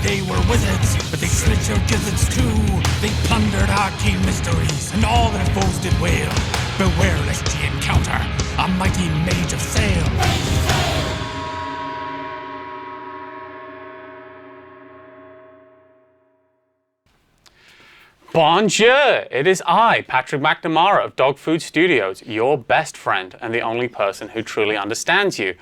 they were wizards, but they slit your gizzards too. They plundered arcane mysteries, and all their foes did wail. Beware lest ye encounter a mighty Mage of Sail. Bonjour! It is I, Patrick McNamara of Dog Food Studios, your best friend and the only person who truly understands you.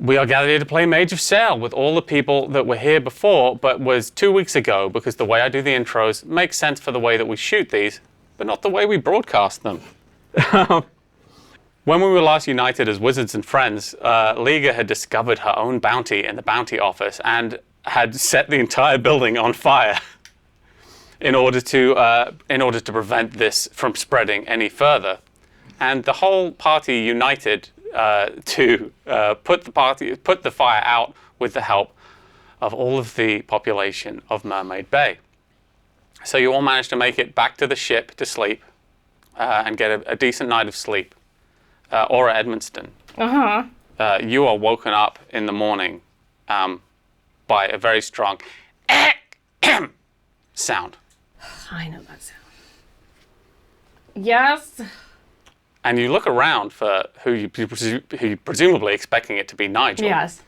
We are gathered here to play Mage of Sail with all the people that were here before, but was 2 weeks ago, because the way I do the intros makes sense for the way that we shoot these, but not the way we broadcast them. When we were last united as wizards and friends, Liga had discovered her own bounty in the bounty office and had set the entire building on fire in order to prevent this from spreading any further. And the whole party united to put the fire out with the help of all of the population of Mermaid Bay. So you all managed to make it back to the ship to sleep and get a decent night of sleep. Aura Edmonston. You are woken up in the morning by a very strong sound. I know that sound. Yes. And you look around for who you presumably expecting it to be Nigel. Yes.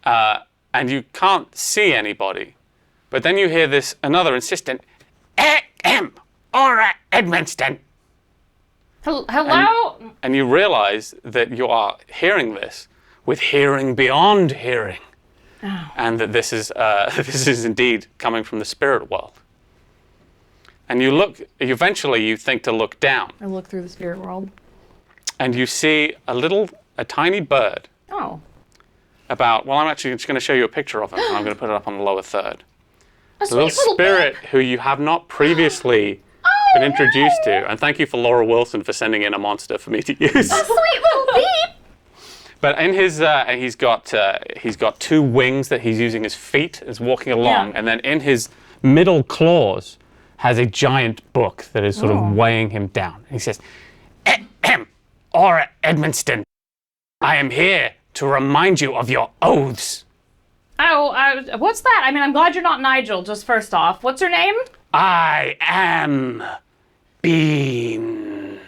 And you can't see anybody. But then you hear another insistent, Aura Edmonston. Hello? And you realize that you are hearing this with hearing beyond hearing. Oh. And that this is indeed coming from the spirit world. And eventually you think to look down. I look through the spirit world. And you see a tiny bird. Oh. I'm actually just going to show you a picture of him, and I'm going to put it up on the lower third. A little spirit who you have not previously been introduced to. And thank you for Laura Wilson for sending in a monster for me to use. A sweet little beep. But in his, he's got two wings that he's using as feet as walking along, and then in his middle claws has a giant book that is sort of weighing him down. He says, Aura Edmonston, I am here to remind you of your oaths. Oh, what's that? I mean, I'm glad you're not Nigel, just first off. What's her name? I am Bean.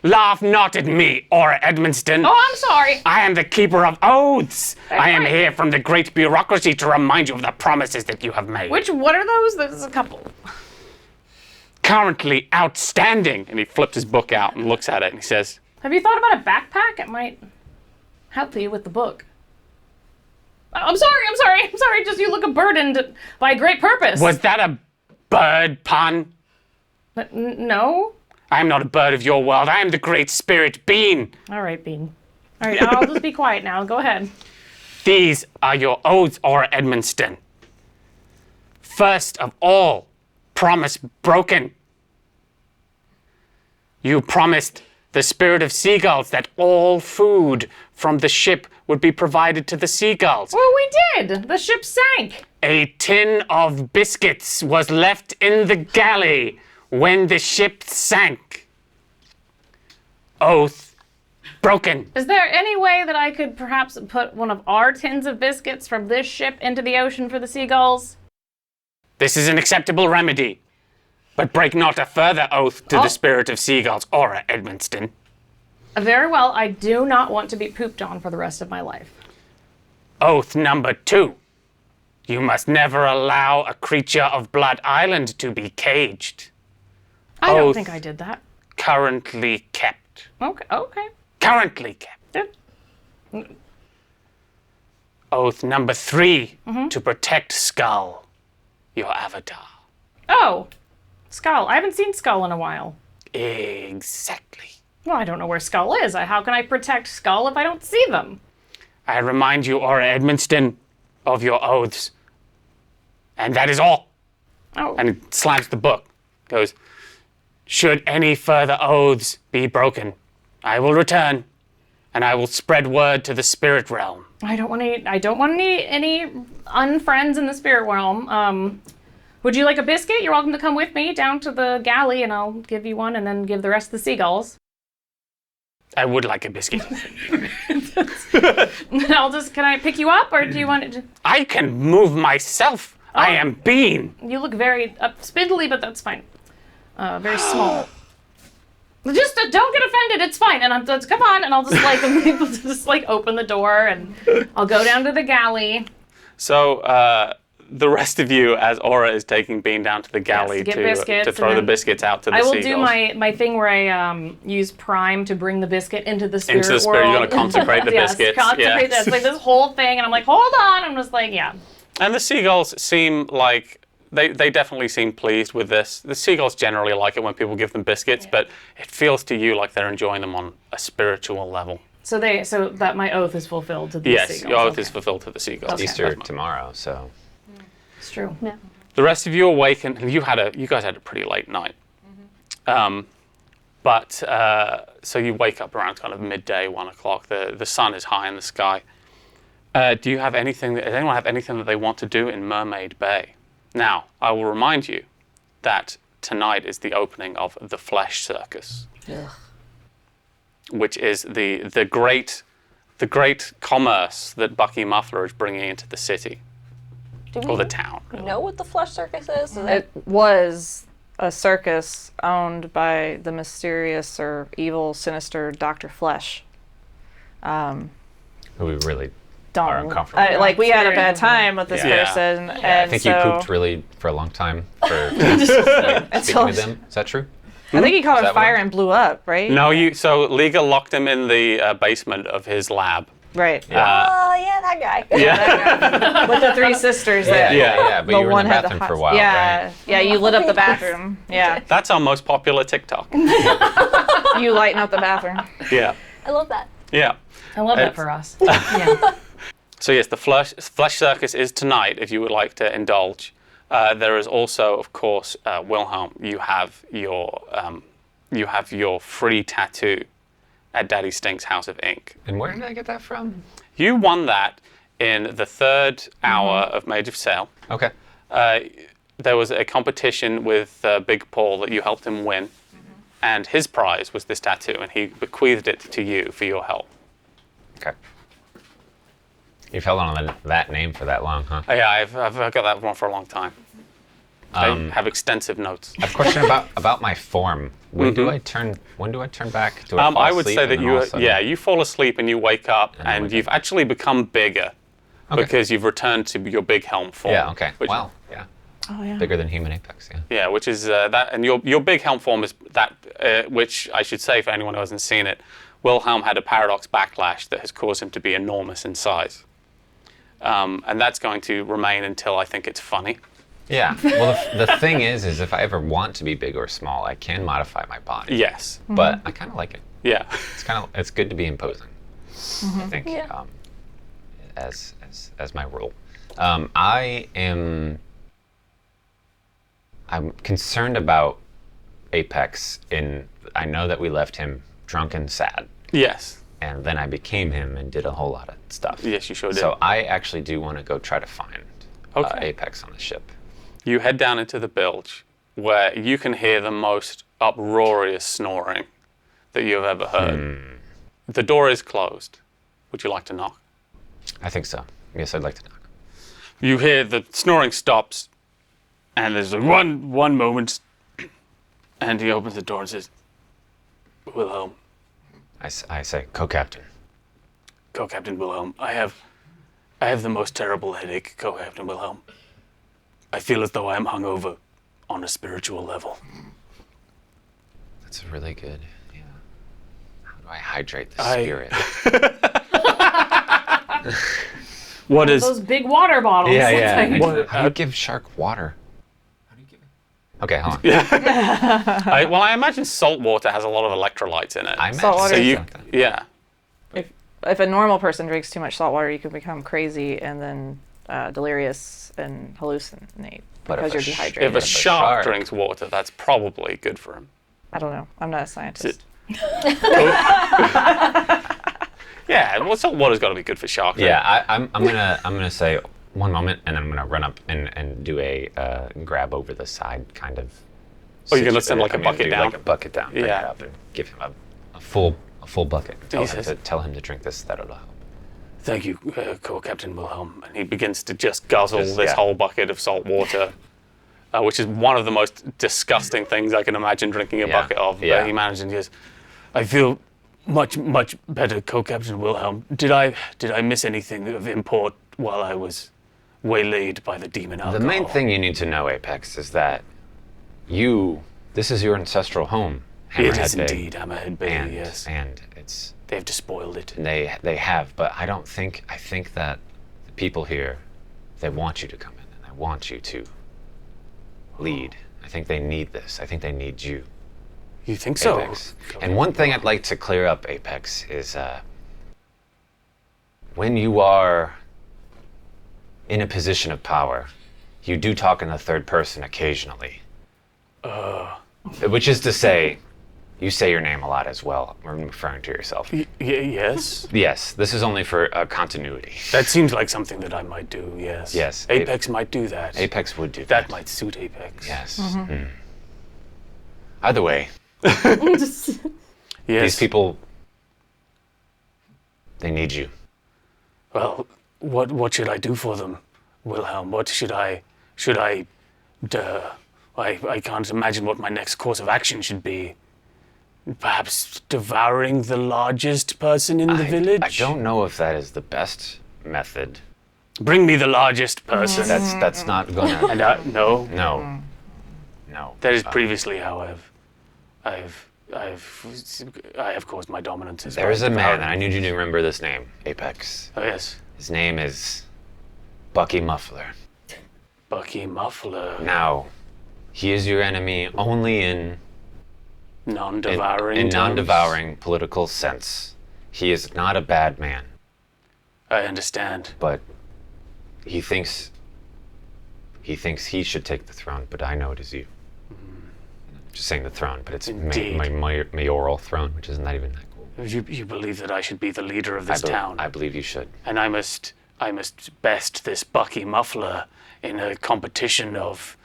Laugh not at me, Aura Edmonston. Oh, I'm sorry. I am the keeper of oaths. I am here from the great bureaucracy to remind you of the promises that you have made. What are those? There's a couple. Currently outstanding. And he flipped his book out and looks at it and he says, Have you thought about a backpack? It might help you with the book. I'm sorry. Just you look burdened by a great purpose. Was that a bird pun? But no. I am not a bird of your world. I am the great spirit Bean. All right, Bean. All right, I'll just be quiet now. Go ahead. These are your oaths, Aura Edmonston. First of all, promise broken. You promised the spirit of seagulls that all food from the ship would be provided to the seagulls. Well, we did. The ship sank. A tin of biscuits was left in the galley when the ship sank. Oath broken. Is there any way that I could perhaps put one of our tins of biscuits from this ship into the ocean for the seagulls? This is an acceptable remedy, but break not a further oath to the spirit of seagulls, Aura Edmonston. Very well, I do not want to be pooped on for the rest of my life. Oath number 2. You must never allow a creature of Blood Island to be caged. I don't think I did that. Currently kept. Okay. Currently kept. Oath number 3. To protect Skull, your avatar. Oh, Skull. I haven't seen Skull in a while. Exactly. Well, I don't know where Skull is. How can I protect Skull if I don't see them? I remind you, Aura Edmonston, of your oaths. And that is all. Oh. And he slams the book. Goes, should any further oaths be broken, I will return, and I will spread word to the spirit realm. I don't want any unfriends in the spirit realm. Would you like a biscuit? You're welcome to come with me down to the galley, and I'll give you one, and then give the rest of the seagulls. I would like a biscuit. Can I pick you up, or do you want to? I can move myself. I am Bean. You look very spindly, but that's fine. Very small. Just don't get offended. It's fine. And I'm just come on, and I'll just like open the door, and I'll go down to the galley. So the rest of you, as Aura is taking Bean down to the galley to throw the biscuits out to the seagulls. I will do my thing where I use Prime to bring the biscuit into the spirit world. You're going to consecrate the biscuits. Consecrate this. Like this whole thing, and I'm like, hold on. I'm just like, yeah. And the seagulls seem like they definitely seem pleased with this. The seagulls generally like it when people give them biscuits, but it feels to you like they're enjoying them on a spiritual level. So that my oath is fulfilled to the seagulls. Yes, your oath is fulfilled to the seagulls. Okay. Easter tomorrow, so. It's true. Yeah. The rest of you awaken. You guys had a pretty late night. So you wake up around kind of midday, 1 o'clock. The sun is high in the sky. Does anyone have anything that they want to do in Mermaid Bay? Now, I will remind you that tonight is the opening of the Flesh Circus, which is the great commerce that Bucky Muffler is bringing into the city. Or the town. Really. Know what the Flesh Circus is? It was a circus owned by the mysterious or evil, sinister Dr. Flesh. Who we really Don't. are uncomfortable. Like, we had a bad time with this person. I And think so, you pooped really for a long time for speaking with him. Is that true? I think he caught Is on that fire what- and blew up, right? No, so Liga locked him in the basement of his lab. Right. Oh, yeah, that guy. Yeah. With the three sisters Yeah, that yeah. But the you were one in the had the bathroom hot- for a while, yeah, right? Yeah, you lit up the bathroom. Yeah. That's our most popular TikTok. You lighten up the bathroom. Yeah. I love that. Yeah. I love that for us. Yeah. So yes, the Flesh Circus is tonight if you would like to indulge. There is also, of course, Wilhelm, you have your free tattoo at Daddy Stink's House of Ink. And where did I get that from? You won that in the third hour of Mage of Sail. Okay. There was a competition with Big Paul that you helped him win, and his prize was this tattoo, and he bequeathed it to you for your help. Okay. You've held on to that name for that long, huh? Yeah, I've got that one for a long time. I have extensive notes. I have a question about my form. When do I turn back? Do I fall I would asleep say and that then all of a sudden- you fall asleep and you wake up, And then and wake you've up. actually become bigger because you've returned to your big helm form. Yeah. Okay. Which, Wow. Yeah. Oh, yeah. Bigger than human apex. Yeah. Yeah, which is that, and your big helm form is that, which I should say for anyone who hasn't seen it, Wilhelm had a paradox backlash that has caused him to be enormous in size, and that's going to remain until I think it's funny. Yeah. Well, the thing is if I ever want to be big or small, I can modify my body. Yes. But I kind of like it. Yeah. It's good to be imposing. I think. Yeah. As my rule, I'm concerned about Apex. I know that we left him drunk and sad, Yes. and then I became him and did a whole lot of stuff. Yes, you sure did. So I actually do want to go try to find Okay. Apex on the ship. You head down into the bilge, where you can hear the most uproarious snoring that you have ever heard. The door is closed. Would you like to knock? I think so. Yes, I'd like to knock. You hear the snoring stops, and there's one moment, and he opens the door and says, Wilhelm, I say, co-captain. Co-Captain Wilhelm, I have the most terrible headache, Co-Captain Wilhelm. I feel as though I am hungover on a spiritual level. That's really good. Yeah. How do I hydrate the spirit? What is... Those big water bottles. Yeah. How do you give shark water? How do you give it? Okay, hold on. I imagine salt water has a lot of electrolytes in it. I imagine Salt water. so you, something. yeah. If a normal person drinks too much salt water, you can become crazy and then delirious and hallucinate But because if you're a sh- dehydrated. If a shark shark- drinks water, that's probably good for him. I don't know. I'm not a scientist. Yeah, well, salt water's got to be good for sharks. right? Yeah, I'm gonna say one moment, and I'm gonna run up and do a grab over the side kind of. Oh, you're gonna send like a I'm gonna bucket do down? like a bucket down. Pick Yeah. it up and give him a full a full bucket. Jesus. Tell him to drink this. That'll help. Thank you, Co-Captain Wilhelm. And he begins to just guzzle Just, this yeah. whole bucket of salt water, which is one of the most disgusting things I can imagine drinking a Yeah. bucket of. Yeah. But he manages and he goes, I feel much, much better, Co-Captain Wilhelm. Did I miss anything of import while I was waylaid by the demon alcohol? The main thing you need to know, Apex, is that this is your ancestral home, It Hammerhead is Bay. indeed Hammerhead Bay, And, yes. and it's They've despoiled it. they have, but I think that the people here, they want you to come in and they want you to lead. I think they need this. I think they need you, You think so? Apex. And one thing I'd like to clear up, Apex, is when you are in a position of power, you do talk in the third person occasionally. Which is to say, you say your name a lot as well, when referring to yourself. Yes? Yes, this is only for continuity. That seems like something that I might do, yes. Yes. Apex might do that. Apex would do That that. might suit Apex. Yes. Mm. Either way, Yes. these people, they need you. Well, what should I do for them, Wilhelm? What should I I can't imagine what my next course of action should be. Perhaps devouring the largest person in the village? I don't know if that is the best method. Bring me the largest person. That's not gonna. And no, No. No. that is previously how I have caused my dominance. There is a man, and I need you to remember this name, Apex. Oh yes, His name is Bucky Muffler. Bucky Muffler, Now, he is your enemy only in non-devouring. in terms. non-devouring political sense. He is not a bad man, I understand. but he thinks he should take the throne, but I know it is you. Just saying the throne, but it's Indeed. my mayoral throne, which is not even that cool. You believe that I should be the leader of this town, I believe you should. and I must best this Bucky Muffler in a competition of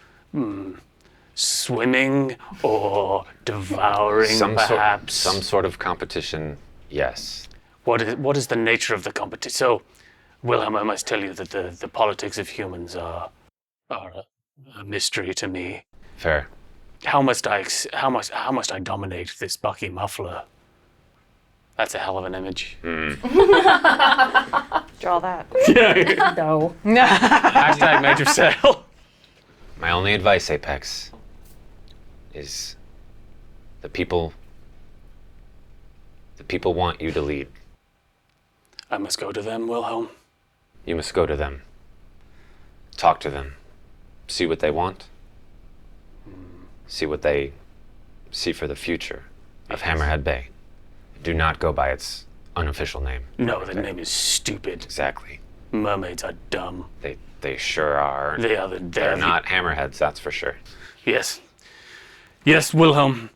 swimming or devouring, perhaps. Some sort of competition, yes. What is the nature of the competition? So, Wilhelm, I must tell you that the politics of humans are a mystery to me. Fair. How must I dominate this Bucky Muffler? That's a hell of an image. Draw that. No. Hashtag Mage of Sail. My only advice, Apex, is the people want you to lead. I must go to them, Wilhelm. You must go to them. Talk to them. See what they want. See what they see for the future of Hammerhead Bay. Do not go by its unofficial name. No, the name is stupid. Exactly. Mermaids are dumb. They sure are. They're not hammerheads, that's for sure. Yes. Yes, Wilhelm.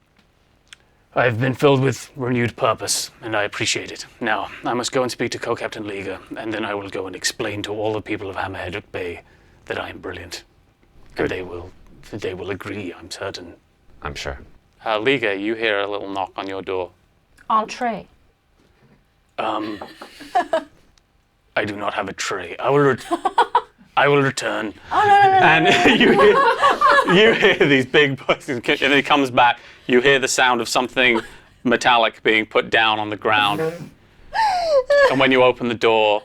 I have been filled with renewed purpose, and I appreciate it. Now, I must go and speak to Co-Captain Liga, and then I will go and explain to all the people of Hammerhead Bay that I am brilliant. Good. And they will agree, I'm certain. I'm sure. Liga, you hear a little knock on your door. Entree. I do not have a tray. I will return. Oh, no. And you hear these big voices, and then he comes back. You hear the sound of something metallic being put down on the ground. And when you open the door,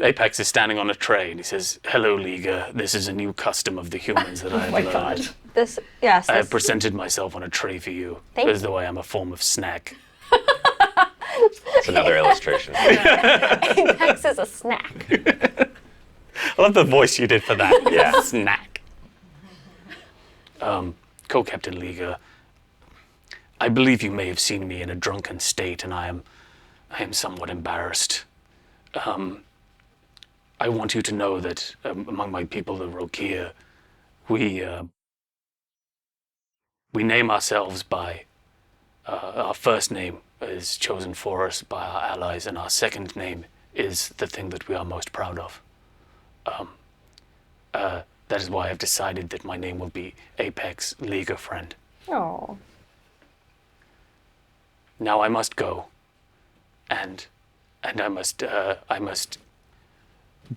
Apex is standing on a tray, and he says, "Hello, Liga. This is a new custom of the humans that I have learned. Yes. I have presented myself on a tray for you, Thank as though I am a form of snack." That's another illustration. Apex is a snack. I love the voice you did for that. Yeah. Snack. Co-Captain Liga, I believe you may have seen me in a drunken state, and I am somewhat embarrassed. I want you to know that among my people, the Rokia, we name ourselves by our first name is chosen for us by our allies, and our second name is the thing that we are most proud of. That is why I've decided that my name will be Apex Liga Friend. Oh. now I must go. And I must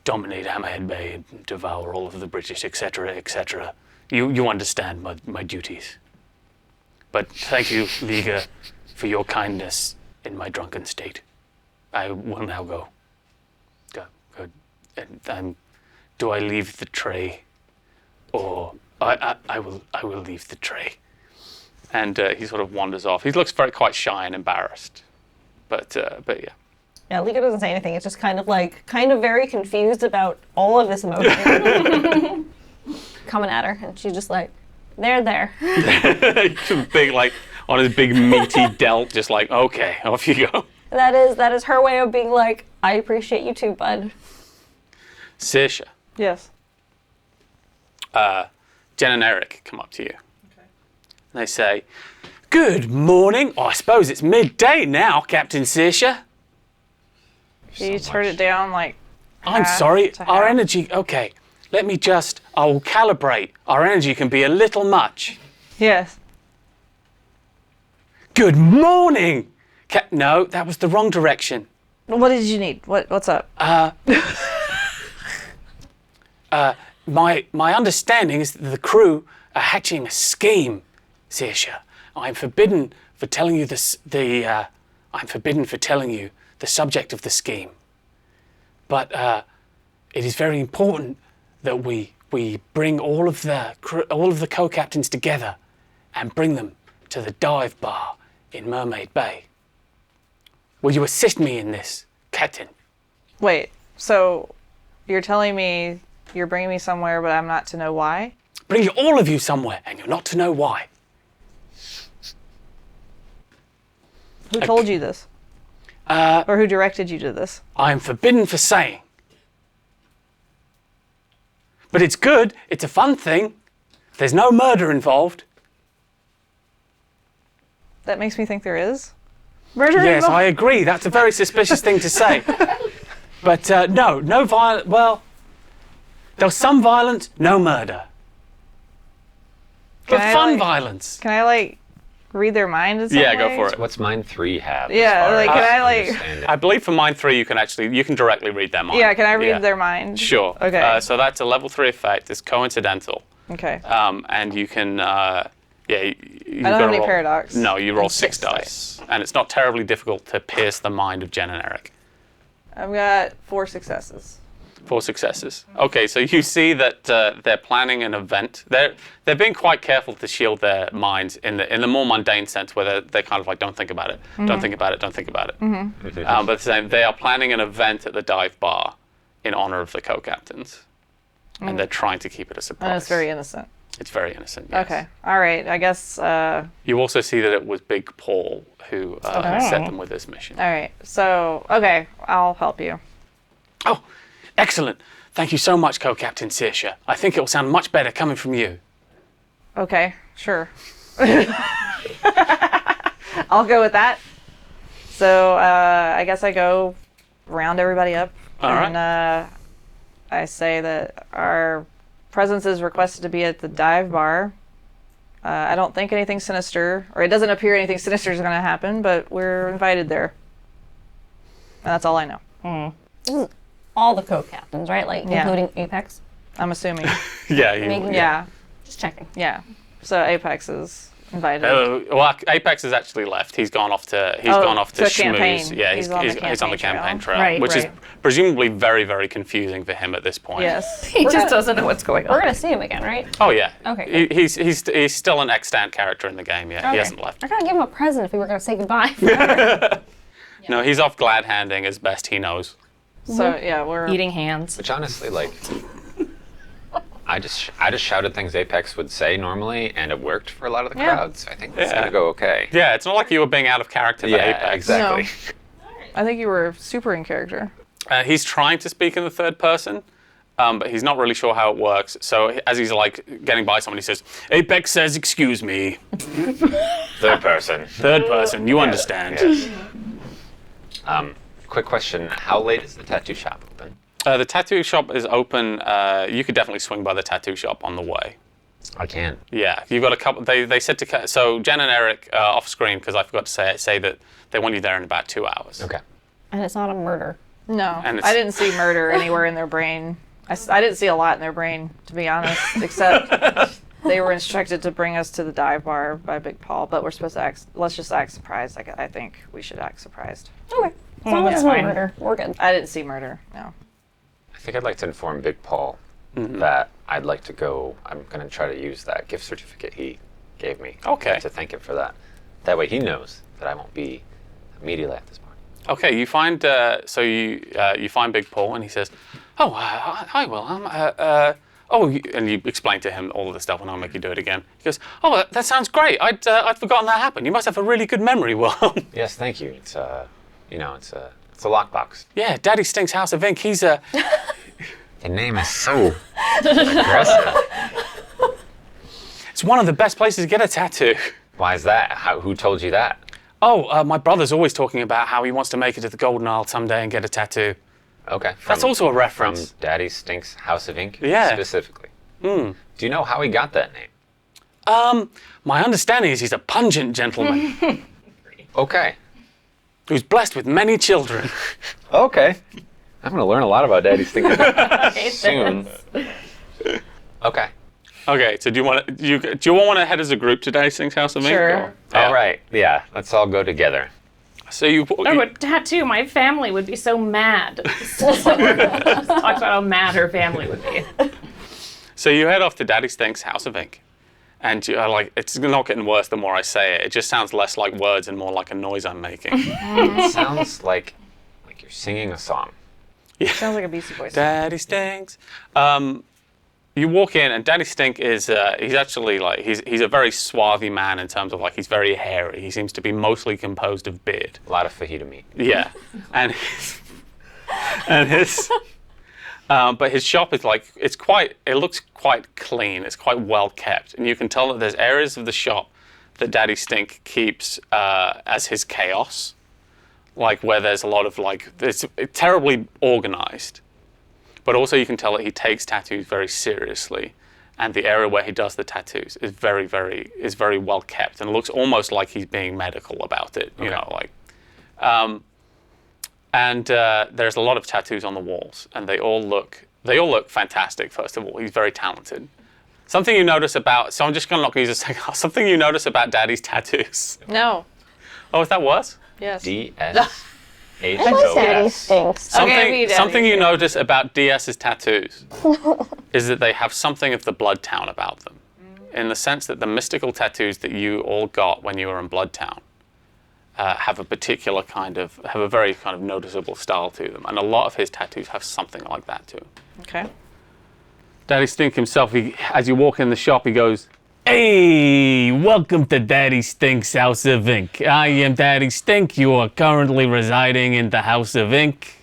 dominate Hammerhead Bay and devour all of the British, etc., etc. You understand my duties. But thank you, Liga, for your kindness in my drunken state. I will now go. Go. And do I leave the tray, or I will leave the tray. And he sort of wanders off. He looks quite shy and embarrassed. But yeah. Yeah, Lika doesn't say anything. It's just kind of very confused about all of this emotion coming at her, and she's just like, there. Big, like, on his big meaty delt, just like, okay, off you go. That is her way of being like, I appreciate you too, bud. Saoirse, Yes. Jen and Eric come up to you. Okay. And they say, good morning. Oh, I suppose it's midday now, Captain Saoirse. You turn it down like. I'm half sorry, to our half. energy, okay. I will calibrate. Our energy can be a little much. Yes. Good morning. No, that was the wrong direction. What did you need? What's up? My understanding is that the crew are hatching a scheme, Saoirse. I'm forbidden for telling you the subject of the scheme. But it is very important that we bring all of the co-captains together and bring them to the dive bar in Mermaid Bay. Will you assist me in this, Captain? Wait, so you're telling me you're bringing me somewhere, but I'm not to know why? Bring all of you somewhere, and you're not to know why. Who told you this? Or who directed you to this? I am forbidden for saying. But it's good. It's a fun thing. There's no murder involved. That makes me think there is. Murder Yes, involved? I agree. That's a very suspicious thing to say. But no violence. Well, there's some violence, no murder. But Can I, fun like- violence. Can I read their mind in some Yeah, go way? for it. What's Mind 3 have? Yeah, as far like, as can I, understand it? I believe for Mind 3 you can directly read their mind. Yeah, can I read their mind? Sure. Okay. So that's a level 3 effect. It's coincidental. Okay. And you can, you I don't have any paradox. No, you roll And 6 6 dice. And it's not terribly difficult to pierce the mind of Jen and Eric. I've got 4 successes. 4 successes. Okay, so you see that they're planning an event. They're being quite careful to shield their minds in the more mundane sense, where they're kind of like, don't think about it, don't think about it, don't think about it. But they are planning an event at the dive bar in honor of the co-captains, and they're trying to keep it a surprise. And it's very innocent. It's very innocent. Yes. Okay. All right. I guess. All You also see that it was Big Paul who set them with this mission. right. So, okay, I'll help you. Oh, excellent. Thank you so much, Co-Captain Saoirse. I think it will sound much better coming from you. Okay. Sure. I'll go with that. So, I guess I go round everybody up. All right. And I say that our presence is requested to be at the dive bar. I don't think anything sinister, or it doesn't appear anything sinister is going to happen, but we're invited there. And that's all I know. This is all the co-captains, right? Like, Yeah. including Apex? I'm assuming. Making- Yeah. Just checking. Yeah. So Apex is invited. Well, Apex has actually left. He's gone off to to schmooze. campaign. Yeah, He's he's on the campaign trail, Right, which is right. presumably very, very confusing for him at this point. Yes. He just doesn't know what's going We're on. gonna see him again, right? Oh yeah. Okay, He's still an extant character in the game. Yeah, he Okay. hasn't left. I gotta give him a present if we were gonna say goodbye. No, he's off glad handing as best he knows. So yeah, we're Eating hands. Which honestly, I just shouted things Apex would say normally, and it worked for a lot of the Yeah. crowds. I think it's Yeah. gonna go okay. Yeah, it's not like you were being out of character for Yeah, Apex. exactly. I think you were super in character. He's trying to speak in the third person, but he's not really sure how it works. So as he's like getting by someone, he says, "Apex says, excuse me." Third person. Third person, you understand. Yes. Quick question: how late is the tattoo shop open? The tattoo shop is open. You could definitely swing by the tattoo shop on the way. I can. Yeah, you've got a couple. They said to so Jen and Eric off screen because I forgot to say that they want you there in about 2 hours. Okay. And it's not a murder. No, And it's- I didn't see murder anywhere in their brain. I didn't see a lot in their brain, to be honest, except they were instructed to bring us to the dive bar by Big Paul, but we're supposed to let's just act surprised. I think we should act surprised. Okay. As long as that's it's not fine. murder, we're good. I didn't see murder, no. I think I'd like to inform Big Paul that I'd like to go. I'm going to try to use that gift certificate he gave me. Okay. To thank him for that. That way he knows that I won't be immediately at this party. Okay, you find you find Big Paul and he says, "Oh, hi, Wilhelm. And you explain to him all of the stuff, and I'll make you do it again." He goes, "Oh, that sounds great. I'd forgotten that happened. You must have a really good memory, Wilhelm." Yes, thank you. It's it's a lockbox. Yeah, Daddy Stinks House of Ink. He's a. The name is so aggressive. It's one of the best places to get a tattoo. Why is that? Who told you that? Oh, my brother's always talking about how he wants to make it to the Golden Isle someday and get a tattoo. Okay. That's also a reference. From Daddy Stinks House of Ink? Yeah. Specifically. Do you know how he got that name? My understanding is he's a pungent gentleman Okay. who's blessed with many children. Okay. I'm going to learn a lot about Daddy Stinks soon. Okay. Okay, so do you want to head as a group to Daddy Stinks House of Ink? Sure. or- Yeah. All right. Yeah. Let's all go together. So you. Oh, a tattoo. My family would be so mad. Just talked about how mad her family would be. So you head off to Daddy Stinks House of Ink, and you're like, it's not getting worse the more I say it. It just sounds less like words and more like a noise I'm making. It sounds like you're singing a song. Sounds like a Beastie Boys. Daddy Stinks. You walk in, and Daddy Stink is he's actually like he's a very swarthy man in terms of like he's very hairy. He seems to be mostly composed of beard. A lot of fajita meat. Yeah, and his but his shop is like it looks quite clean. It's quite well kept, and you can tell that there's areas of the shop that Daddy Stink keeps as his chaos, like where there's a lot of like it's terribly organized. But also you can tell that he takes tattoos very seriously, and the area where he does the tattoos is very well kept, and looks almost like he's being medical about it. You know, like, there's a lot of tattoos on the walls, and they all look fantastic. First of all, he's very talented. Something you notice about I'm just not going to use a second. Something you notice about Daddy's tattoos. No. Oh, is that worse? Yes. D-S-H-O-S. Daddy Stinks. Something you notice about DS's tattoos is that they have something of the Bloodtown about them, in the sense that the mystical tattoos that you all got when you were in Bloodtown have a very kind of noticeable style to them, and a lot of his tattoos have something like that too. Okay. Daddy Stink himself, as you walk in the shop, he goes, "Hey, welcome to Daddy Stink's House of Ink. I am Daddy Stink. You are currently residing in the House of Ink.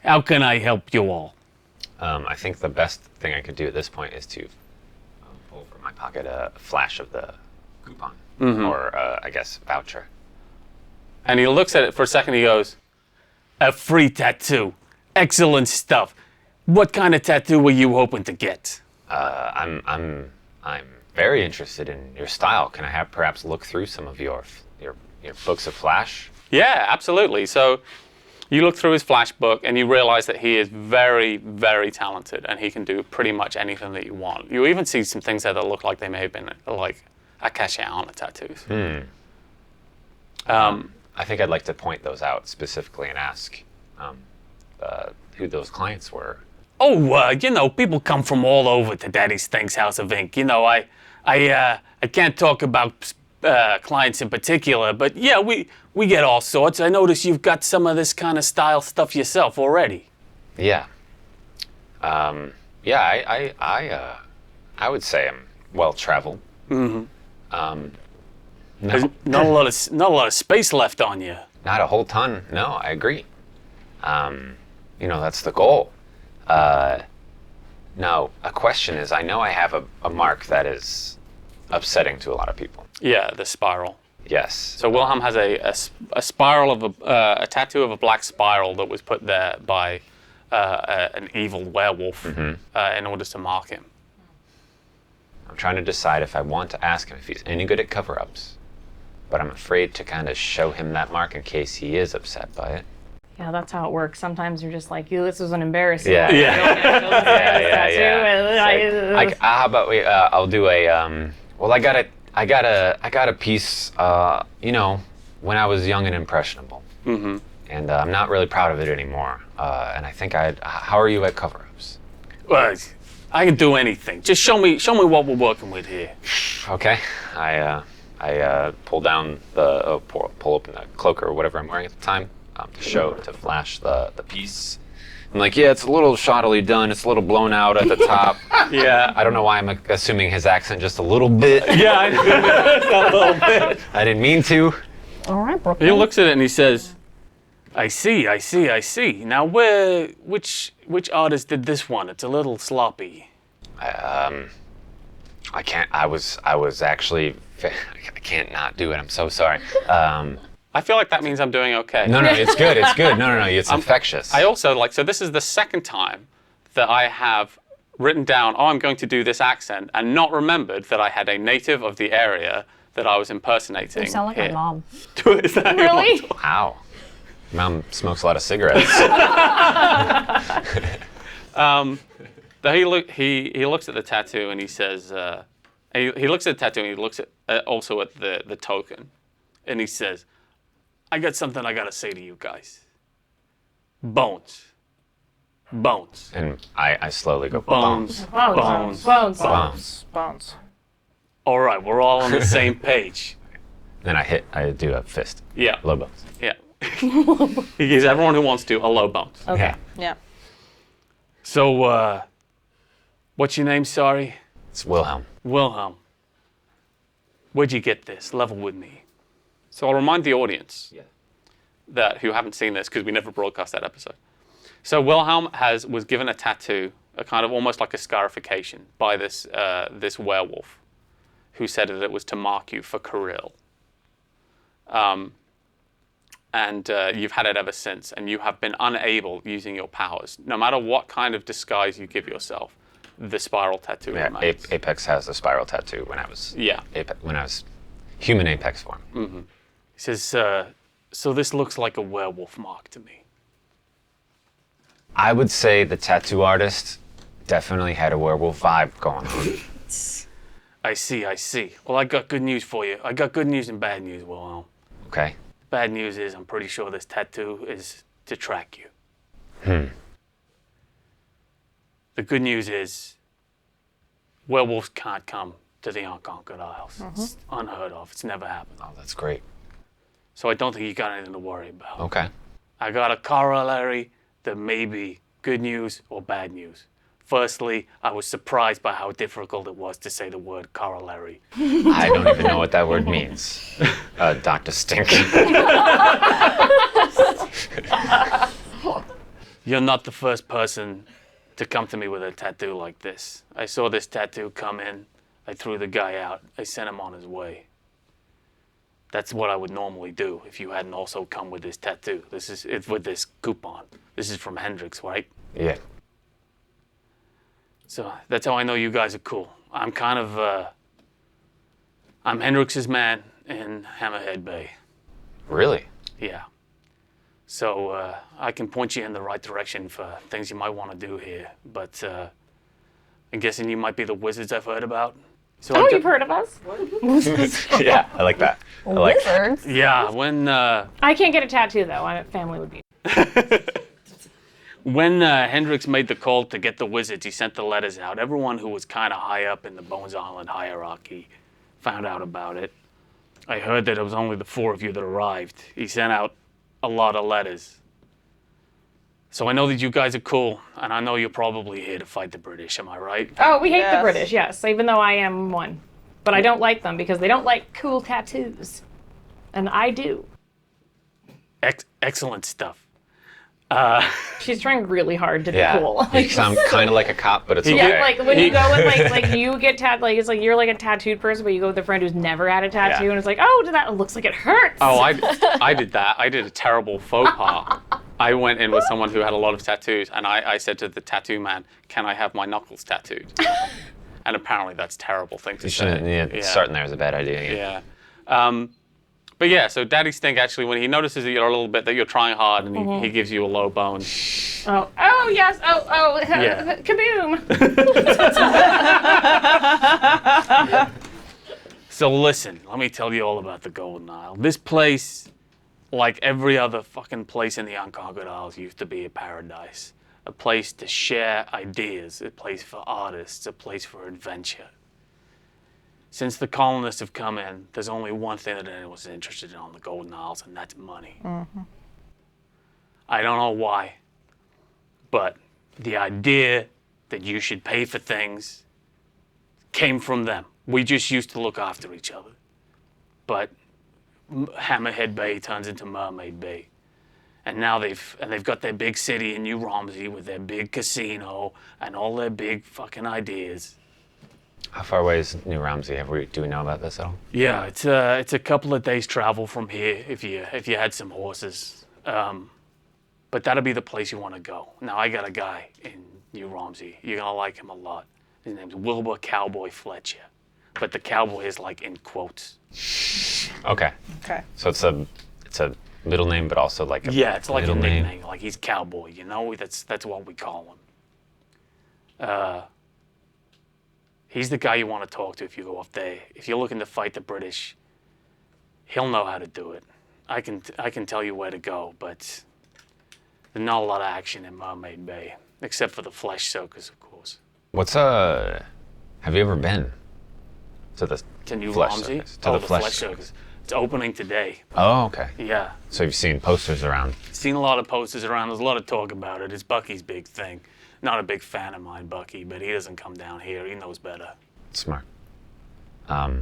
How can I help you all?" I think the best thing I could do at this point is to pull from my pocket a flash of the coupon, or I guess voucher. And he looks at it for a second. He goes, "A free tattoo. Excellent stuff. What kind of tattoo were you hoping to get?" I'm very interested in your style. Can I perhaps look through some of your books of flash? Yeah, absolutely. So you look through his flash book and you realize that he is very, very talented, and he can do pretty much anything that you want. You even see some things there that look like they may have been like Akashiana tattoos. I think I'd like to point those out specifically and ask who those clients were. Oh, people come from all over to Daddy Stink's House of Ink. I can't talk about clients in particular, but yeah, we get all sorts. I notice you've got some of this kind of style stuff yourself already. Yeah. I would say I'm well traveled. There's No, not a lot of space left on you. not a whole ton. No, I agree. That's the goal. Now, a question is, I know I have a mark that is upsetting to a lot of people. Yeah, the spiral. Yes. So Wilhelm has a spiral of a tattoo of a black spiral that was put there by an evil werewolf in order to mark him. I'm trying to decide if I want to ask him if he's any good at cover-ups, but I'm afraid to kind of show him that mark in case he is upset by it. Yeah, that's how it works. Sometimes you're just like, this was an embarrassing. Yeah. Yeah. How about we? I'll do a. Well, I got a piece. When I was young and impressionable, and I'm not really proud of it anymore. And I think How are you at cover-ups? Well, I can do anything. Just show me what we're working with here. Okay. I pull down pull open the cloak or whatever I'm wearing at the time to flash the piece. I'm like, yeah, it's a little shoddily done. It's a little blown out at the top. Yeah. I don't know why I'm assuming his accent just a little bit. Yeah, a little bit. I didn't mean to. All right, Brooklyn. He looks at it and he says, I see. Now, which artist did this one? It's a little sloppy. I can't. I was actually. I can't not do it. I'm so sorry. I feel like that means I'm doing okay. No, it's good. It's good. No, it's infectious. I also so this is the second time that I have written down, I'm going to do this accent, and not remembered that I had a native of the area that I was impersonating. You sound like here. my mom. Is that your Really? mom? Wow. Mom smokes a lot of cigarettes. He looks at the tattoo and he says, he looks at the tattoo and he looks at also at the token, and he says, I got something I gotta say to you guys. Bones. And I slowly go, Bones. Bones. Bones. All right, we're all on the same page. Then I do a fist. Yeah. Low bones. Yeah. He gives everyone who wants to a low bones. Okay. Yeah. So, what's your name, sorry? It's Wilhelm. Wilhelm. Where'd you get this? Level with me. So I'll remind the audience that who haven't seen this, because we never broadcast that episode. So Wilhelm was given a tattoo, a kind of almost like a scarification by this werewolf, who said that it was to mark you for Kirill. And you've had it ever since, and you have been unable, using your powers, no matter what kind of disguise you give yourself, the spiral tattoo remains. Apex has the spiral tattoo when I was when I was human Apex form. Mm-hmm. He says, so this looks like a werewolf mark to me. I would say the tattoo artist definitely had a werewolf vibe going on. I see. Well, I got good news for you. I got good news and bad news, Wilhelm. Okay. Bad news is I'm pretty sure this tattoo is to track you. The good news is werewolves can't come to the Unconquered Isles. It's unheard of. It's never happened. Oh, that's great. So I don't think you got anything to worry about. Okay. I got a corollary that may be good news or bad news. Firstly, I was surprised by how difficult it was to say the word corollary. I don't even know what that word means. Dr. Stink. You're not the first person to come to me with a tattoo like this. I saw this tattoo come in. I threw the guy out. I sent him on his way. That's what I would normally do if you hadn't also come with this tattoo. It's with this coupon. This is from Hendrix, right? Yeah. So that's how I know you guys are cool. I'm kind of, I'm Hendrix's man in Hammerhead Bay. Really? Yeah. So I can point you in the right direction for things you might want to do here. But I'm guessing you might be the wizards I've heard about. So You've heard of us? Yeah, I like that. I like that. Wizards? Yeah, when I can't get a tattoo though. My family would be. when Hendrix made the call to get the wizards, he sent the letters out. Everyone who was kind of high up in the Bones Island hierarchy found out about it. I heard that it was only the 4 of you that arrived. He sent out a lot of letters. So I know that you guys are cool, and I know you're probably here to fight the British, am I right? Oh, we hate the Yes. British, yes, even though I am one. But I don't like them because they don't like cool tattoos. And I do. Excellent stuff. She's trying really hard to be Yeah. cool. You sound kind of like a cop, but it's okay. Yeah, like when you go with like you get it's like you're like a tattooed person, but you go with a friend who's never had a tattoo, Yeah. and it's like, oh, it looks like it hurts. Oh, I did that. I did a terrible faux pas. I went in with someone who had a lot of tattoos, and I said to the tattoo man, can I have my knuckles tattooed? And apparently that's a terrible thing to You say. shouldn't. Yeah, starting there is a bad idea. Yeah. But yeah, so Daddy Stink actually, when he notices that you're a little bit, that you're trying hard, and he gives you a low bone. Oh yes. Oh. Yeah. Kaboom. So listen, let me tell you all about the Golden Isle. This place, like every other fucking place in the Unconquered Isles, used to be a paradise. A place to share ideas, a place for artists, a place for adventure. Since the colonists have come in, there's only one thing that anyone's interested in on the Golden Isles, and that's money. I don't know why, but the idea that you should pay for things came from them. We just used to look after each other. But Hammerhead Bay turns into Mermaid Bay. And now they've got their big city in New Romsey with their big casino and all their big fucking ideas. How far away is New Romsey? Do we know about this at all? Yeah, it's a couple of days travel from here if you had some horses. But that'll be the place you want to go. Now I got a guy in New Romsey. You're gonna like him a lot. His name's Wilbur Cowboy Fletcher. But the cowboy is like in quotes. Okay. Okay. So it's a middle name, but also like a It's like a middle name. nickname. Like he's cowboy, you know? That's what we call him. He's the guy you want to talk to if you go up there. If you're looking to fight the British, he'll know how to do it. I can tell you where to go, but there's not a lot of action in Mermaid Bay, except for the flesh soakers, of course. Have you ever been to the New flesh Romsey? soakers? To the the flesh flesh soakers. It's opening today. Oh, okay. Yeah. So you've seen posters around. Seen a lot of posters around. There's a lot of talk about it. It's Bucky's big thing. Not a big fan of mine, Bucky, but he doesn't come down here. He knows better. Smart. Yeah,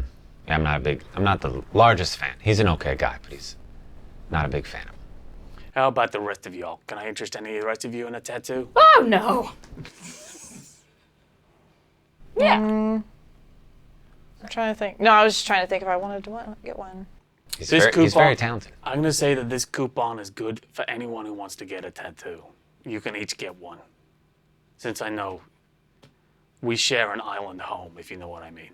I'm not the largest fan. He's an okay guy, but he's not a big fan of him. How about the rest of y'all? Can I interest any of the rest of you in a tattoo? Oh no. Yeah. I'm trying to think. No, I was just trying to think if I wanted to get one. He's This he's very coupon- talented. I'm going to say that this coupon is good for anyone who wants to get a tattoo. You can each get one. Since I know we share an island home, if you know what I mean.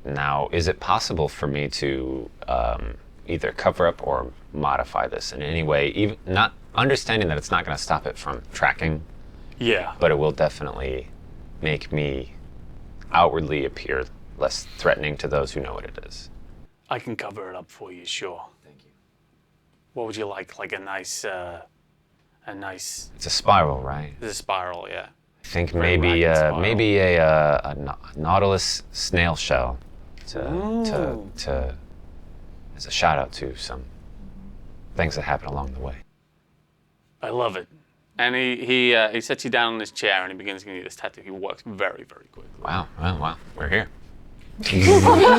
Now, is it possible for me to either cover up or modify this in any way, even not understanding that it's not going to stop it from tracking, Yeah. but it will definitely make me outwardly appear less threatening to those who know what it is? I can cover it up for you, sure. Thank you. What would you like? Like a nice It's a spiral, right? this is a spiral, yeah. I think Very maybe ragged spiral. maybe a nautilus snail shell to as a shout out to some things that happen along the way. I love it. And he sets you down in his chair and he begins giving you this tattoo. He works very, very quickly. Wow, wow, we're here.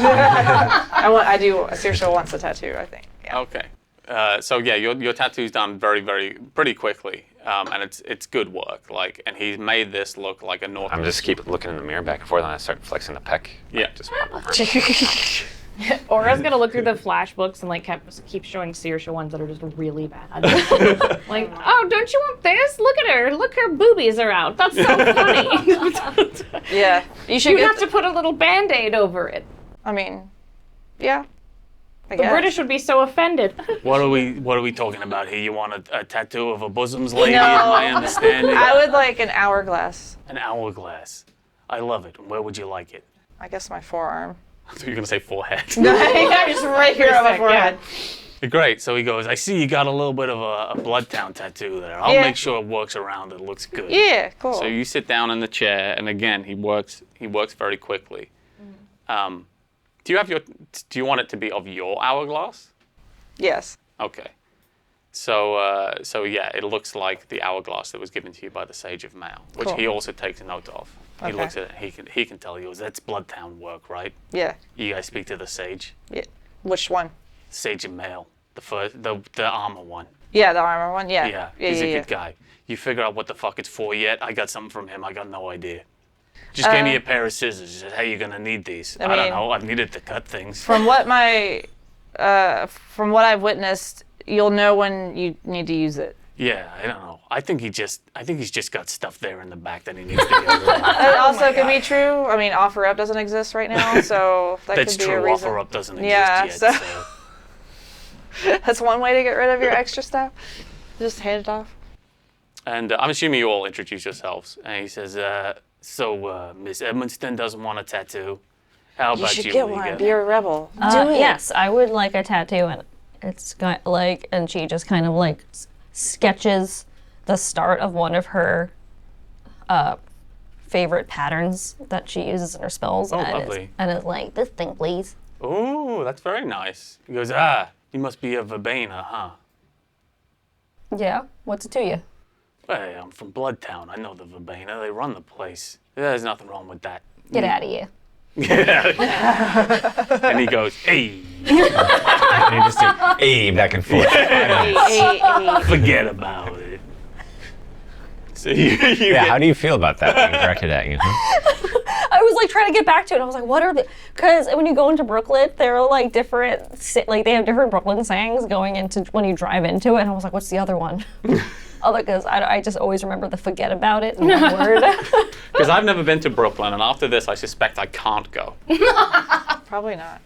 I do. Saoirse wants a tattoo, I think. Yeah. Okay. So yeah, your tattoo's done pretty quickly, and it's good work. Like, and he's made this look like a North. I'm just keep looking in the mirror back and forth, and I start flexing the pec. Yeah. Just Aura's gonna look through the flash books and like keep showing Saoirse ones that are just really bad. Like, oh, don't you want this? Look at her. Look, her boobies are out. That's so funny. Yeah. You should You'd get. have to put a little Band-Aid over it. I mean, yeah. I The guess. British would be so offended. What are we talking about here? You want a tattoo of a bosoms lady? No. In my understanding, I would like an hourglass. an hourglass. I love it. Where would you like it? I guess my forearm. I thought you were gonna say forehead. Yeah, just right here on my sick, forehead. Great. So he goes, I see you got a little bit of a Bloodtown tattoo there. I'll Yeah. make sure it works around. It looks good. Yeah, cool. So you sit down in the chair, and again, he works very quickly. Do you want it to be of your hourglass? Yes. Okay. So yeah, it looks like the hourglass that was given to you by the Sage of Mail, which Cool. he also takes a note of. He Okay. looks at it. He can tell you that's Bloodtown work, right? Yeah. You guys speak to the Sage, Yeah. Which one? Sage of Mail, the armor one. Yeah, the armor one. Yeah. Yeah, Yeah. he's yeah, a yeah. good guy. You figure out what the fuck it's for yet? I got something from him. I got no idea. Just gave me a pair of scissors. He said, hey, you're gonna need these. I don't mean- know. I've needed to cut things. From what I've witnessed, you'll know when you need to use it. Yeah, I don't know. I think he's just got stuff there in the back that he needs to get rid of. That also could be true. I mean, offer up doesn't exist right now, so that That's could be a true. reason. Offer up doesn't exist Yeah, yet. so- So. That's one way to get rid of your extra stuff. Just hand it off. And I'm assuming you all introduce yourselves. And he says, so Miss Edmonton doesn't want a tattoo. How You about should you, get Liga? one. Be a rebel. Yes, I would like a tattoo, and it's got like, and she just kind of like sketches the start of one of her favorite patterns that she uses in her spells. Oh, and lovely. And it's like, this thing, please. Ooh, that's very nice. He goes, you must be a Verbena, huh? Yeah, what's it to you? Hey, I'm from Bloodtown. I know the Verbena. They run the place. There's nothing wrong with that. Get out of here. And he goes, hey, And you just do A back and forth. forget about it. So you Yeah, how do you feel about that being directed at you? Huh? I was like trying to get back to it. I was like, what are the? Because when you go into Brooklyn, there are like different, like they have different Brooklyn sayings going into when you drive into it. And I was like, what's the other one? Because I just always remember the forget about it in one word. Because I've never been to Brooklyn, and after this, I suspect I can't go. Probably not.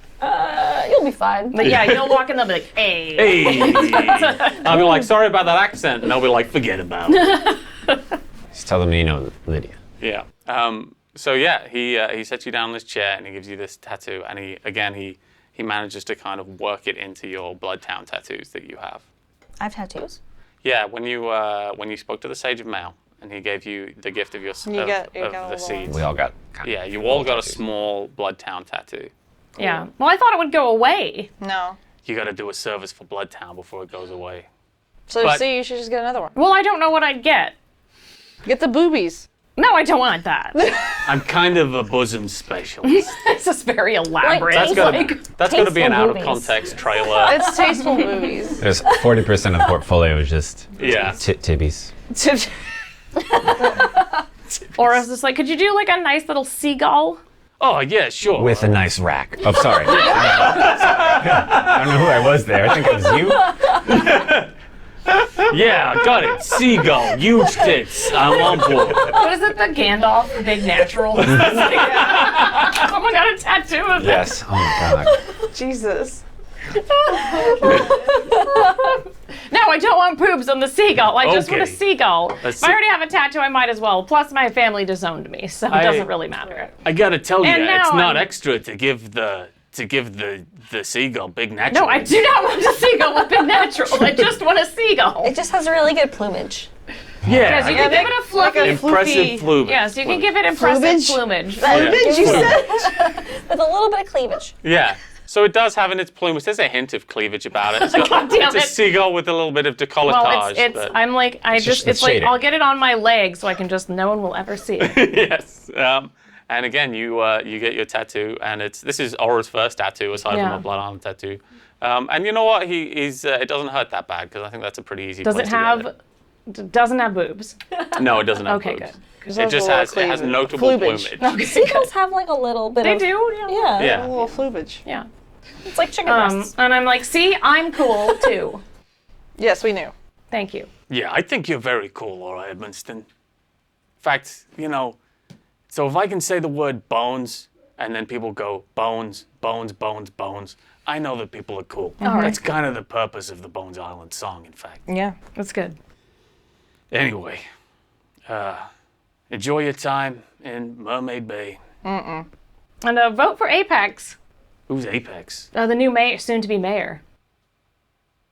You'll be fine. But yeah, you'll walk in, they'll be like, hey. Hey, I'll be like, sorry about that accent, and they'll be like, forget about it. Just tell them you know Lydia. Yeah. So yeah, he sets you down in this chair, and he gives you this tattoo, and he manages to kind of work it into your Bloodtown tattoos that you have. I have tattoos. Yeah, when you spoke to the Sage of Mal, and he gave you the gift of your You got a the little seeds. We all got kind of Yeah, you all got a tattoos. small Bloodtown tattoo. Yeah. Well, I thought it would go away. No. You got to do a service for Bloodtown before it goes away. So But- see, you should just get another one. Well, I don't know what I'd get. Get the boobies. No, I don't want that. I'm kind of a bosom specialist. This is very elaborate. That's Tastes gonna be an tasteful out of movies. context trailer. It's tasteful boobies. There's 40% of the portfolio is just Yeah. tibbies. Or is this like, could you do like a nice little seagull? Oh yeah, sure. With a nice rack. Oh, sorry. I don't know who I was there. I think it was you. Yeah, I got it. Seagull, huge tits. I'm on board. What is it, the Gandalf, the big natural? Someone got a tattoo of it. Yes. Oh my God. Jesus. No, I don't want boobs on the seagull. I just want a Okay. seagull. Let's If I see. already have a tattoo, I might as well. Plus, my family disowned me, so it doesn't really matter. I gotta tell you, And now it's not I'm- extra to give the seagull big natural. No, I do not want a seagull with big natural. I just want a seagull. It just has really good plumage. Yeah, Yes, you can give it a fluffy. impressive plumage. Yes, you can give it impressive Plumage? plumage. You said with a little bit of cleavage. Yeah. So it does have in its plumage. There's a hint of cleavage about it. God damn It's a it. seagull with a little bit of decolletage. Well, it's but- I'm like, just it's like, shading. I'll get it on my leg so I can just, no one will ever see it. Yes. And again, you get your tattoo, and this is Aura's first tattoo aside Yeah. from a Blood Island tattoo. And you know what? He's it doesn't hurt that bad because I think that's a pretty easy. Does place it to get have, doesn't have boobs? No, it doesn't have Okay, boobs. good. It just has notable Plumage. plumage. Seagulls have like a little bit They of. do, yeah. Yeah. Yeah. A little plumage. Yeah. It's like chicken breasts. And I'm like, see, I'm cool too. Yes, we knew. Thank you. Yeah, I think you're very cool, Laura Edmonston. In fact, so if I can say the word bones, and then people go bones, bones, bones, bones, I know that people are cool. right. That's kind of the purpose of the Bones Island song, in fact. Yeah. That's good. Anyway, enjoy your time in Mermaid Bay. And vote for Apex, Who's Apex? the new mayor, soon-to-be mayor.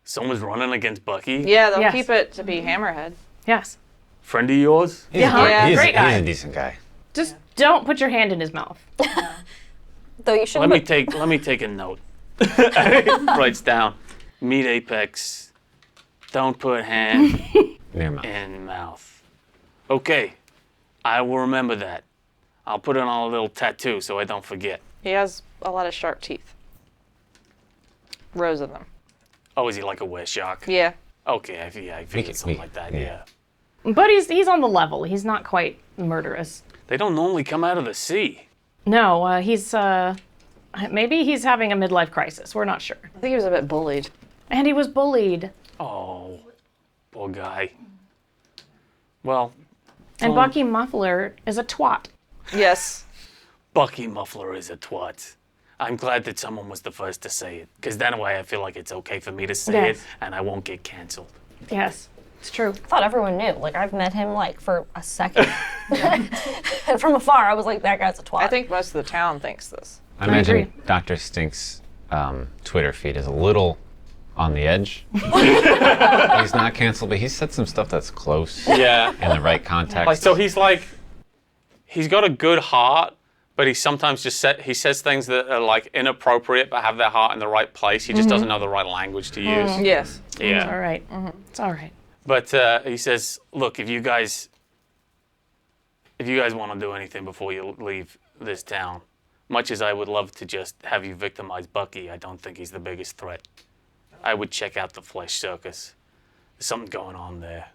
Someone's running against Bucky? Yeah, they'll Yes. keep it to be Hammerhead. Yes. Friend of yours? Yeah, He's, great guy. he's a decent guy. Just don't put your hand in his mouth. Though you shouldn't. Let me take a note. Writes down, meet Apex, don't put hand Near mouth. in mouth. Okay, I will remember that. I'll put it on a little tattoo so I don't forget. He has a lot of sharp teeth. Rows of them. Oh, is he like a were-shark? Yeah. Okay, I figured something like that, yeah. But he's on the level. He's not quite murderous. They don't normally come out of the sea. No, he's maybe he's having a midlife crisis. We're not sure. I think he was a bit bullied. And he was bullied. Oh. Poor guy. Well, And Bucky Muffler is a twat. Yes. Bucky Muffler is a twat. I'm glad that someone was the first to say it, because that way I feel like it's okay for me to say Yes. it, and I won't get canceled. Yes, it's true. I thought everyone knew. Like, I've met him, like, for a second. And from afar, I was like, that guy's a twat. I think most of the town thinks this. I imagine agree. Dr. Stink's Twitter feed is a little on the edge. He's not canceled, but he said some stuff that's close Yeah. in the right context. Like, so he's got a good heart, but he sometimes he says things that are like inappropriate but have their heart in the right place. He just doesn't know the right language to use. Yes. Yeah. It's all right. It's all right. But he says, look, if you guys want to do anything before you leave this town, much as I would love to just have you victimize Bucky, I don't think he's the biggest threat. I would check out the Flesh Circus. There's something going on there.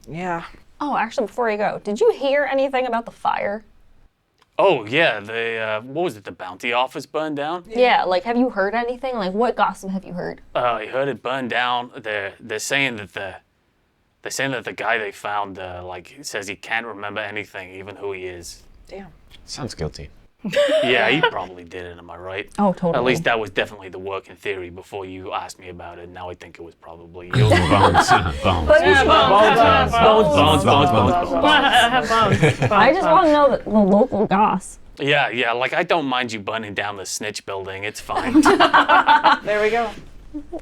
Yeah. Oh, actually, before you go, did you hear anything about the fire? Oh, yeah, what was it, the bounty office burned down? Yeah, like, have you heard anything? Like, what gossip have you heard? I heard it burned down. They're saying that the guy they found says he can't remember anything, even who he is. Damn. Sounds guilty. Yeah, he probably did it. Am I right? Oh, totally. At least that was definitely the working theory before you asked me about it. Now I think it was probably you. Bones. Bones. Bones. I just want to know the local goss. Yeah. Like, I don't mind you burning down the snitch building. It's fine. There we go.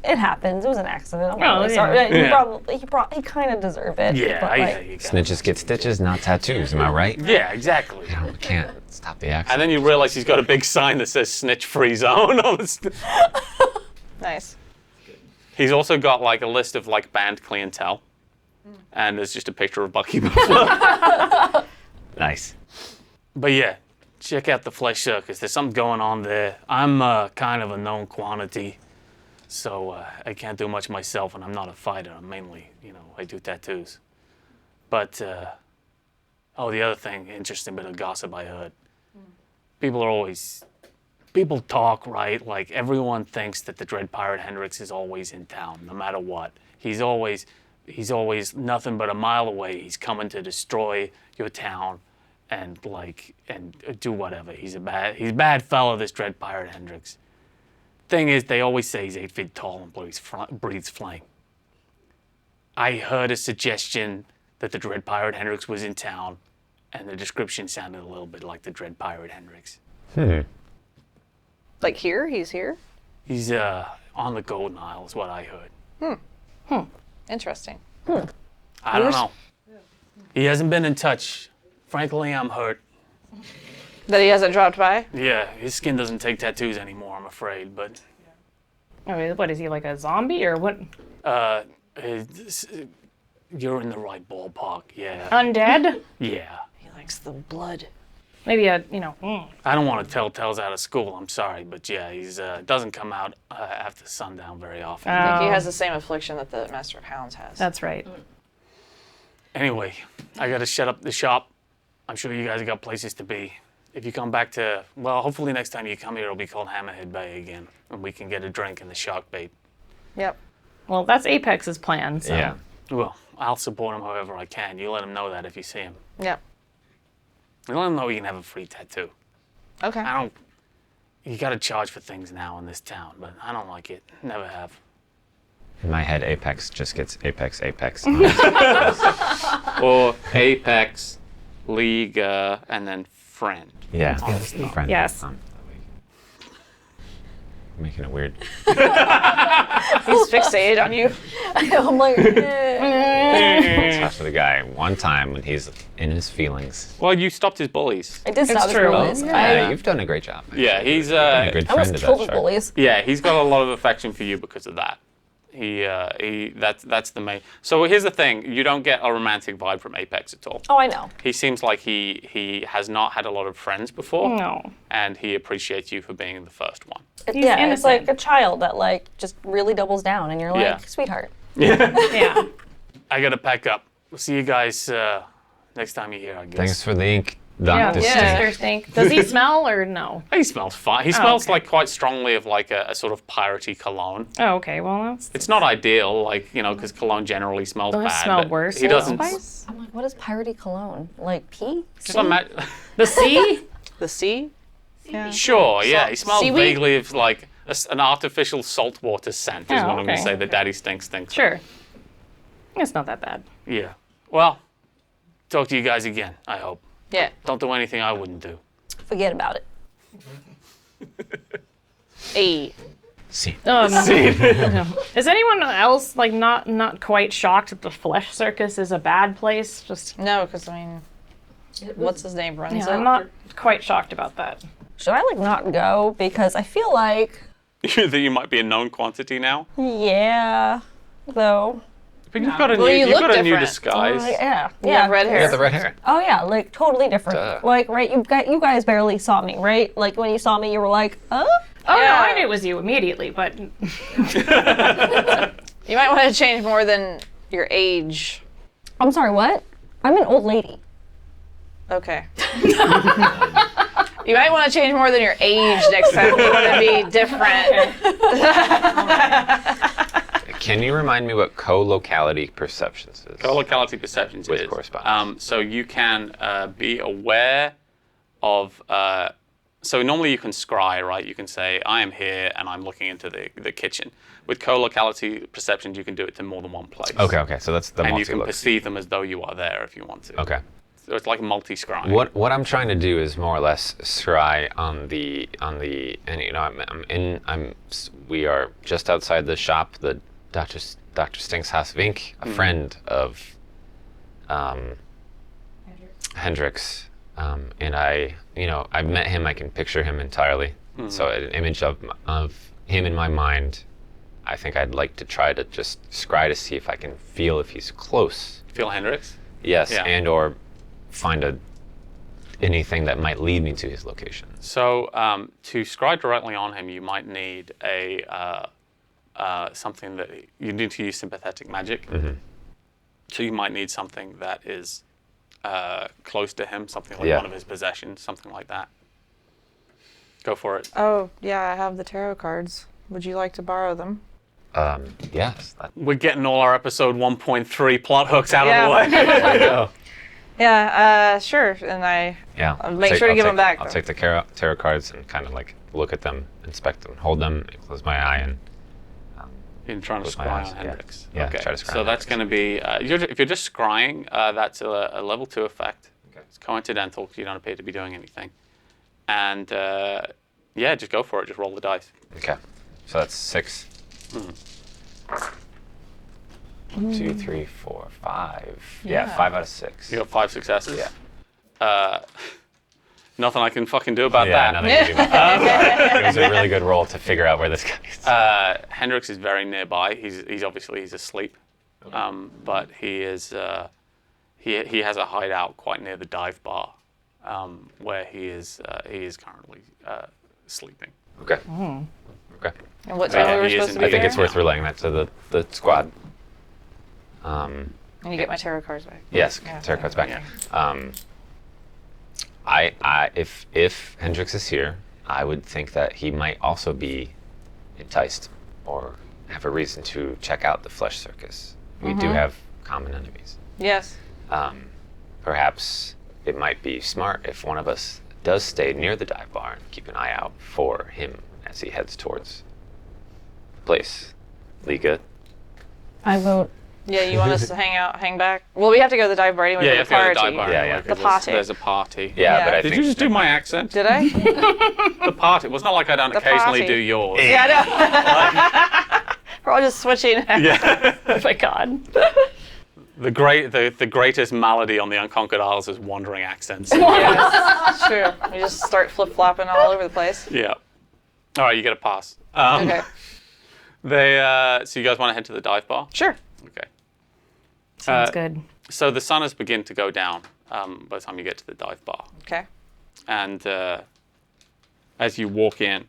It happens. It was an accident. I'm Oh, really yeah. sorry. He kind of deserved it. Yeah, but, like, you got it. Snitches get stitches, not tattoos. Am I right? Yeah, exactly. I can't stop the And accident. then you realize he's got a big sign that says "Snitch Free Zone" on the. Nice. He's also got like a list of like band clientele, and there's just a picture of Bucky Muffler. Nice. But yeah, check out the Flesh Circus. There's something going on there. I'm kind of a known quantity, so I can't do much myself, and I'm not a fighter. I'm mainly, I do tattoos. But the other thing, interesting bit of gossip I heard. People talk, right? Like, everyone thinks that the Dread Pirate Hendrix is always in town, no matter what. He's always nothing but a mile away. He's coming to destroy your town and do whatever. He's a bad fellow, this Dread Pirate Hendrix. Thing is, they always say he's 8 feet tall and breathes flame. I heard a suggestion that the Dread Pirate Hendrix was in town, and the description sounded a little bit like the Dread Pirate Hendrix. Like here? He's here? He's on the Golden Isle is what I heard. Interesting. I don't know. He hasn't been in touch. Frankly, I'm hurt. That he hasn't dropped by? Yeah, his skin doesn't take tattoos anymore, I'm afraid, but I mean, what is he, like a zombie or what? you're in the right ballpark, yeah. Undead? Yeah. He likes the blood. Maybe I don't want to tell tales out of school, I'm sorry, but yeah, he's doesn't come out after sundown very often. I think he has the same affliction that the Master of Hounds has. That's right. Anyway, I gotta shut up the shop. I'm sure you guys have got places to be. If you come back to, hopefully next time you come here, it'll be called Hammerhead Bay again, and we can get a drink in the shark bait. Yep. Well, that's Apex's plan, so. Yeah. Well, I'll support him however I can. You let him know that if you see him. Yep. You let him know he can have a free tattoo. Okay. You gotta charge for things now in this town, but I don't like it. Never have. In my head, Apex just gets Apex. Or Apex, League, and then Friend. Yeah. Honestly. Friend. Yes. Making it weird. He's fixated on you. I'm like, Talk to the guy one time when he's in his feelings. Well, you stopped his bullies. I did stop his true. bullies. Yeah, you've done a great job. Yeah, he's a good I almost friend of killed that his shark. bullies. Yeah, he's got a lot of affection for you because of that. That's the main. So here's the thing: you don't get a romantic vibe from Apex at all. Oh, I know. He seems like he has not had a lot of friends before, No. and he appreciates you for being the first one. He's Yeah, it's like innocent. a child that like just really doubles down, and you're like, Yeah. sweetheart. Yeah. I gotta pack up. We'll see you guys next time you're here, I guess. Thanks for the ink, Dr. Yeah, Stink. Mr. Stink. Does he smell or no? He smells fine. He smells okay. like quite strongly of like a sort of piratey cologne. Oh, okay. Well, that's It's not ideal, like, you know, because cologne generally smells Those bad. smell but worse. He doesn't. Spice? I'm like, what is piratey cologne? Like pee? Just the sea. The sea? Yeah. Sure, yeah. He smells Seaweed? vaguely of like an artificial saltwater scent, is Oh, what I'm going okay. to say. The daddy stinks. Sure. It's not that bad. Yeah. Well, talk to you guys again, I hope. Yeah. Don't do anything I wouldn't do. Forget about it. Hey. See. Is anyone else like not quite shocked that the flesh circus is a bad place? Just No, because I mean, what's his name runs yeah, it? I'm not quite shocked about that. Should I like not go? Because I feel like, That you might be a known quantity now. yeah, though. But you've got a Well, new, you you've look got a new different. disguise. Yeah, You yeah. have red hair. Yeah, the red hair. Oh yeah, like totally different. Duh. Like right, you guys barely saw me, right? Like when you saw me, you were like, oh. Oh Yeah. no, I knew it was you immediately, but You might want to change more than your age. I'm sorry, what? I'm an old lady. Okay. You might want to change more than your age next time. You want to be different. Can you remind me what co-locality perceptions is? Co-locality perceptions With is. correspondence. So you can be aware of. So normally you can scry, right? You can say, I am here and I'm looking into the kitchen. With co-locality perceptions, you can do it to more than one place. Okay. So that's the And you can multi-look. perceive them as though you are there if you want to. Okay. So it's like multi-scrying. What I'm trying to do is more or less scry on the and you know we are just outside the shop, the Dr. Stink's House Vink, a friend of Hendrix, and I've met him. I can picture him entirely. So an image of him in my mind. I think I'd like to try to just scry to see if I can feel if he's close. Feel Hendrix? Yes, Yeah. and or find anything that might lead me to his location. So to scry directly on him, you might need a something that you need to use sympathetic magic. Mm-hmm. So you might need something that is close to him, something like Yeah. one of his possessions, something like that. Go for it. Oh, yeah, I have the tarot cards. Would you like to borrow them? Yes. We're getting all our episode 1.3 plot hooks out Yeah. of the way. Yeah, sure. And Yeah. make sure to give them back, I'll though. take the tarot cards and kind of like look at them, inspect them, hold them, close my eye, and You're trying to Close my scry eyes, on yeah. Hendrix. Yeah, Okay. try to scry So on that's going to be, if you're just scrying, that's a level 2 effect. Okay. It's coincidental because you don't appear to be doing anything. And yeah, just go for it. Just roll the dice. okay. So that's 6. 2, 3, 4, 5. Yeah, 5 out of 6. You got 5 successes. Yeah. Nothing I can fucking do about Yeah, that. nothing to do about that. It was a really good roll to figure out where this guy is. Hendrix is very nearby. He's obviously asleep, but he is he has a hideout quite near the dive bar, where he is currently sleeping. Okay. Okay. And what Yeah, time we were he is supposed to be I think there? it's worth relaying that to the squad. And you get my tarot cards back. Yes, Yeah. tarot cards back. Yeah. If Hendrix is here, I would think that he might also be enticed or have a reason to check out the flesh circus. We do have common enemies. Yes. Perhaps it might be smart if one of us does stay near the dive bar and keep an eye out for him as he heads towards the place. Liga. I vote. Yeah, you want us to hang back? Well, we have to go to the dive bar anyway Yeah, you for have the to go to the party. dive bar. Yeah, anyway, yeah. 'cause The party. There's a party. Yeah, Yeah. but I Did think you just do my accent? Did I? The party. Well, it's not like I don't The occasionally party. do yours. Yeah, I know. We're all just switching. Yeah. Oh my god. The greatest malady on the Unconquered Isles is wandering accents. Yes, it's true. We just start flip-flopping all over the place. Yeah. All right, you get a pass. Okay. So you guys want to head to the dive bar? Sure. Okay. Sounds good. So the sun has begun to go down by the time you get to the dive bar. Okay. And as you walk in,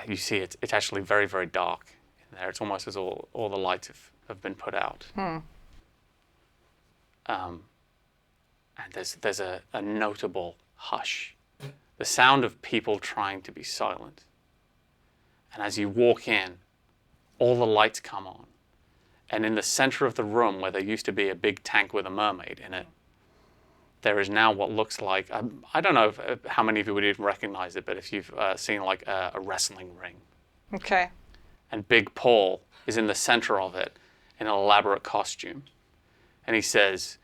you see it's actually very, very dark in there. It's almost as all the lights have been put out. and there's a notable hush, the sound of people trying to be silent. And as you walk in, all the lights come on, and in the center of the room, where there used to be a big tank with a mermaid in it, there is now what looks like, I don't know how many of you would even recognize it, but if you've seen like a wrestling ring. Okay. And Big Paul is in the center of it in an elaborate costume. And he says,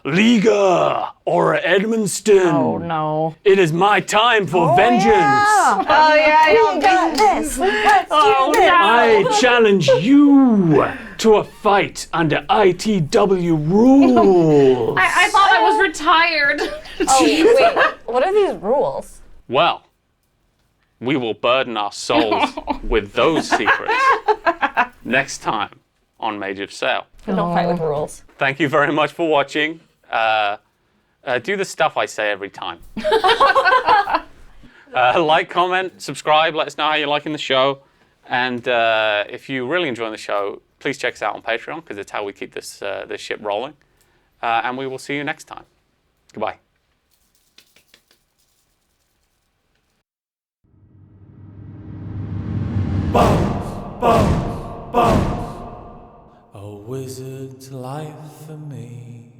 Liga or Edmundston. Oh no. It is my time for vengeance. Oh yeah, We got this. Let's do this. I challenge you to a fight under ITW rules. I thought I was retired. Oh, wait. What are these rules? Well, we will burden our souls with those secrets next time on Mage of Sail. I don't fight with rules. Thank you very much for watching. Do the stuff I say every time. Like, comment, subscribe, let us know how you're liking the show. And if you're really enjoying the show, please check us out on Patreon, because it's how we keep this ship rolling. And we will see you next time. Goodbye. A wizard's life for me.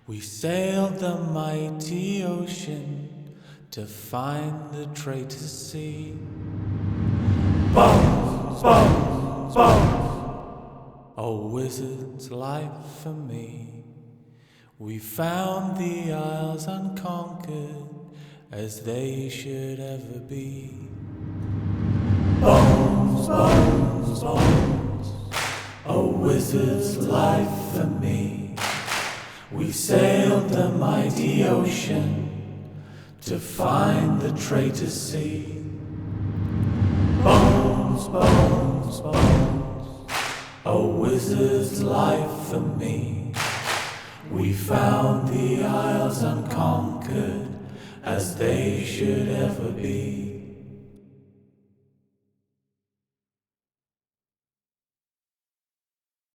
We sailed the mighty ocean to find the traitor sea. Bones, bones, bones. A wizard's life for me. We found the isles unconquered, as they should ever be. Bones, bones, bones. A wizard's life for me. We sailed the mighty ocean to find the traitor sea. Bones, bones, bones. A wizard's life for me. We found the isles unconquered, as they should ever be.